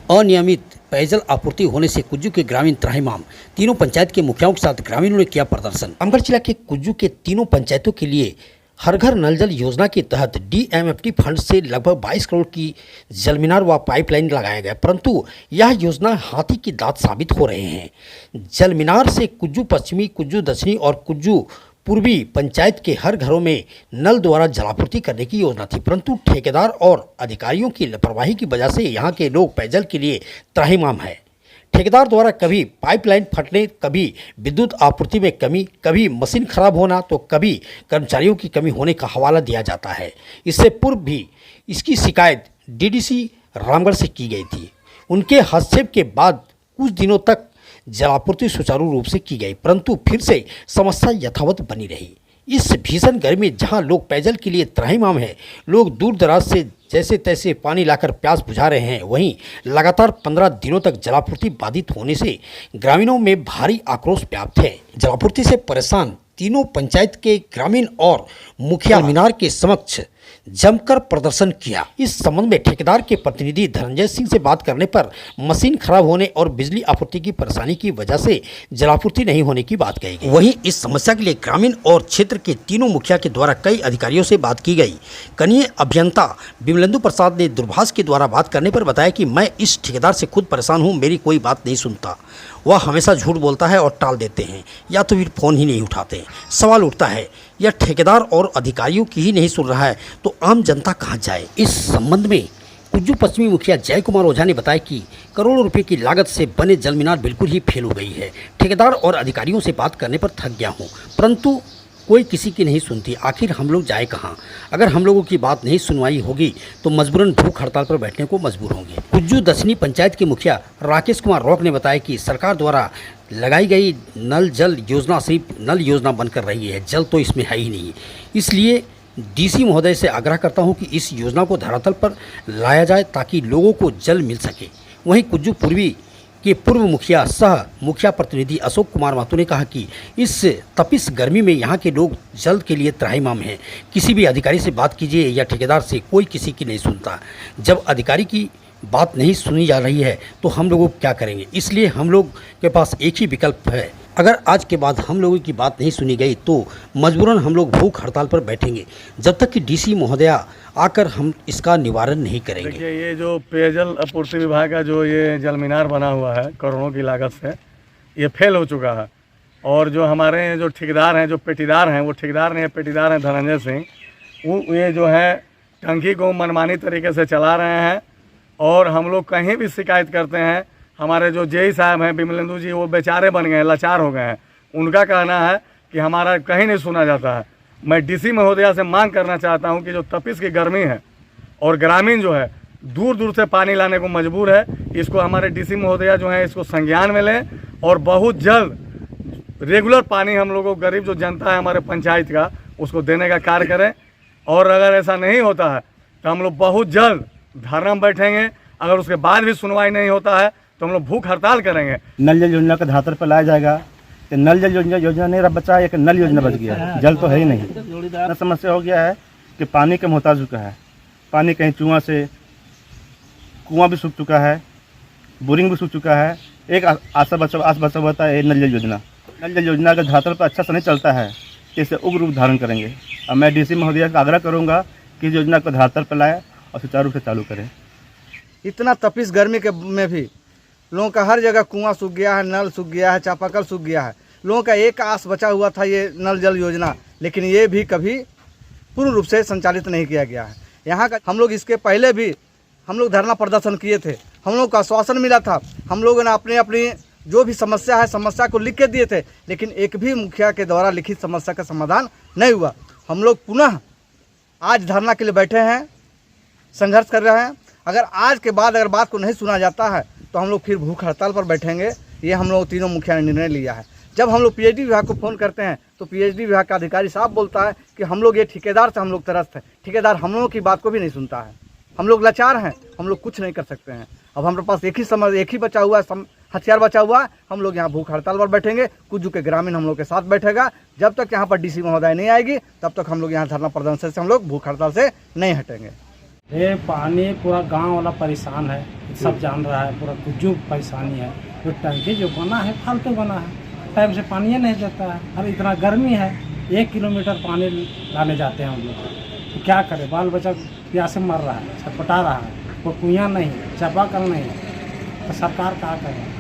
अनियमित पेयजल आपूर्ति होने से कुज्जू के ग्रामीण त्राहिमाम। तीनों पंचायत के मुखियाओं के साथ ग्रामीणों ने किया प्रदर्शन। रामगढ़ जिला के कुज्जू के तीनों पंचायतों के लिए हर घर नल जल योजना के तहत DMFT फंड से लगभग 22 करोड़ की जलमीनार व पाइपलाइन लगाया गया, परंतु यह योजना हाथी की दांत साबित हो रहे हैं। जलमीनार से कुज्जू पश्चिमी, कुज्जू दक्षिणी और कुज्जू पूर्वी पंचायत के हर घरों में नल द्वारा जलापूर्ति करने की योजना थी, परंतु ठेकेदार और अधिकारियों की लापरवाही की वजह से यहाँ के लोग पेयजल के लिए त्राहिमाम है। ठेकेदार द्वारा कभी पाइपलाइन फटने, कभी विद्युत आपूर्ति में कमी, कभी मशीन खराब होना, तो कभी कर्मचारियों की कमी होने का हवाला दिया जाता है। इससे पूर्व भी इसकी शिकायत DDC रामगढ़ से की गई थी। उनके हस्तक्षेप के बाद कुछ दिनों तक जलापूर्ति सुचारू रूप से की गई, परंतु फिर से समस्या यथावत बनी रही। इस भीषण गर्मी में जहां लोग पेयजल के लिए त्राहिमाम हैं, लोग दूर दराज से जैसे तैसे पानी लाकर प्यास बुझा रहे हैं, वहीं लगातार 15 दिनों तक जलापूर्ति बाधित होने से ग्रामीणों में भारी आक्रोश व्याप्त है। जलापूर्ति से परेशान तीनों पंचायत के ग्रामीण और मुखिया मीनार के समक्ष जमकर प्रदर्शन किया। इस संबंध में ठेकेदार के प्रतिनिधि धनंजय सिंह से बात करने पर मशीन खराब होने और बिजली आपूर्ति की परेशानी की वजह से जलापूर्ति नहीं होने की बात कही गई। वहीं इस समस्या के लिए ग्रामीण और क्षेत्र के तीनों मुखिया के द्वारा कई अधिकारियों से बात की गई। कनीय अभियंता विमलेंदु प्रसाद ने दूरभाष के द्वारा बात करने पर बताया कि मैं इस ठेकेदार से खुद परेशान हूँ, मेरी कोई बात नहीं सुनता। वह हमेशा झूठ बोलता है और टाल देते हैं, या तो फिर फ़ोन ही नहीं उठाते। सवाल उठता है, यह ठेकेदार और अधिकारियों की ही नहीं सुन रहा है तो आम जनता कहां जाए। इस संबंध में कुज्जू पश्चिमी मुखिया जय कुमार ओझा ने बताया कि करोड़ों रुपए की लागत से बने जलमीनार बिल्कुल ही फेल हो गई है। ठेकेदार और अधिकारियों से बात करने पर थक गया हूं, परंतु कोई किसी की नहीं सुनती। आखिर हम लोग जाए कहाँ? अगर हम लोगों की बात नहीं सुनवाई होगी तो मजबूरन भूख हड़ताल पर बैठने को मजबूर होंगे। कुज्जू दक्षिणी पंचायत के मुखिया राकेश कुमार रॉक ने बताया कि सरकार द्वारा लगाई गई नल जल योजना सिर्फ नल योजना बनकर रही है, जल तो इसमें है ही नहीं। इसलिए DC महोदय से आग्रह करता हूं कि इस योजना को धरातल पर लाया जाए ताकि लोगों को जल मिल सके। वहीं कुज्जू पूर्वी के पूर्व मुखिया सह मुखिया प्रतिनिधि अशोक कुमार महतो ने कहा कि इस तपिश गर्मी में यहाँ के लोग जल के लिए त्राहिमाम हैं। किसी भी अधिकारी से बात कीजिए या ठेकेदार से, कोई किसी की नहीं सुनता। जब अधिकारी की बात नहीं सुनी जा रही है तो हम लोग क्या करेंगे? इसलिए हम लोग के पास एक ही विकल्प है, अगर आज के बाद हम लोगों की बात नहीं सुनी गई तो मजबूरन हम लोग भूख हड़ताल पर बैठेंगे जब तक कि DC महोदया आकर हम इसका निवारण नहीं करेंगे। देखिए, ये जो पेयजल आपूर्ति विभाग का जो ये जलमीनार बना हुआ है करोड़ों की लागत से, ये फेल हो चुका है। और जो हमारे जो ठेकेदार हैं, जो पेटीदार हैं, वो ठेकेदार नहीं है, पेटीदार हैं धनंजय सिंह, वो ये जो है टंकी को मनमानी तरीके से चला रहे हैं। और हम लोग कहीं भी शिकायत करते हैं, हमारे जो JE साहब हैं विमलेंदु जी, वो बेचारे बन गए हैं, लाचार हो गए हैं। उनका कहना है कि हमारा कहीं नहीं सुना जाता है। मैं DC महोदया से मांग करना चाहता हूं कि जो तपिश की गर्मी है और ग्रामीण जो है दूर दूर से पानी लाने को मजबूर है, इसको हमारे DC महोदया जो है इसको संज्ञान में लें और बहुत जल्द रेगुलर पानी हम लोगों को, गरीब जो जनता है हमारे पंचायत का, उसको देने का कार्य करें। और अगर ऐसा नहीं होता है तो हम लोग बहुत जल्द धरना में बैठेंगे। अगर उसके बाद भी सुनवाई नहीं होता है तो हम लोग भूख हड़ताल करेंगे। नल जल योजना का धरातल पर लाया जाएगा। कि नल जल योजना नहीं रहा, बचा एक नल योजना बच गया है। जल तो है ही नहीं। इतना समस्या हो गया है कि पानी का मोहताज चुका है। पानी कहीं कुआं भी सूख चुका है, बोरिंग भी सूख चुका है। एक आस बचा हुआ था, नल जल योजना। नल जल योजना का धरातल पर अच्छा से नहीं चलता है, इसे उग्र रूप धारण करेंगे। अब मैं DC महोदया का आग्रह करूँगा कि इस योजना को धरातल पर लाए और सुचारू रूप से चालू करें। इतना तपिश गर्मी के में भी लोगों का हर जगह कुआं सूख गया है, नल सूख गया है, चापाकल सूख गया है। लोगों का एक आस बचा हुआ था ये नल जल योजना, लेकिन ये भी कभी पूर्ण रूप से संचालित नहीं किया गया है। यहाँ का हम लोग इसके पहले भी हम लोग धरना प्रदर्शन किए थे, हम लोग को आश्वासन मिला था। हम लोगों ने अपनी जो भी समस्या है, समस्या को लिख के दिए थे, लेकिन एक भी मुखिया के द्वारा लिखित समस्या का समाधान नहीं हुआ। हम लोग पुनः आज धरना के लिए बैठे हैं, संघर्ष कर रहे हैं। अगर आज के बाद अगर बात को नहीं सुना जाता है तो हम लोग फिर भूख हड़ताल पर बैठेंगे। ये हम लोग तीनों मुखिया ने निर्णय लिया है। जब हम लोग PhD विभाग को फ़ोन करते हैं तो PhD विभाग का अधिकारी साहब बोलता है कि हम लोग ये ठेकेदार से हम लोग त्रस्त हैं। ठेकेदार हम लोगों की बात को भी नहीं सुनता है। हम लोग लाचार हैं, हम लोग कुछ नहीं कर सकते हैं। अब हमारे पास एक ही बचा हुआ हथियार बचा हुआ है। हम लोग यहाँ भूख हड़ताल पर बैठेंगे। कुज्जू के ग्रामीण हम लोग के साथ बैठेगा। जब तक यहाँ पर DC महोदय नहीं आएगी तब तक हम लोग यहाँ धरना प्रदर्शन से हम लोग भूख हड़ताल से नहीं हटेंगे। ये पानी पूरा गांव वाला परेशान है, सब जान रहा है, पूरा कुछ परेशानी है। जो टंकी जो बना है फालतू बना है, टाइम से पानी नहीं देता है। अब इतना गर्मी है, 1 किलोमीटर पानी लाने जाते हैं हम लोग, तो क्या करें? बाल बच्चा प्यासे मर रहा है, छटपटा रहा है, वो कुआँ नहीं, चापाकल नहीं, तो सरकार क्या करे?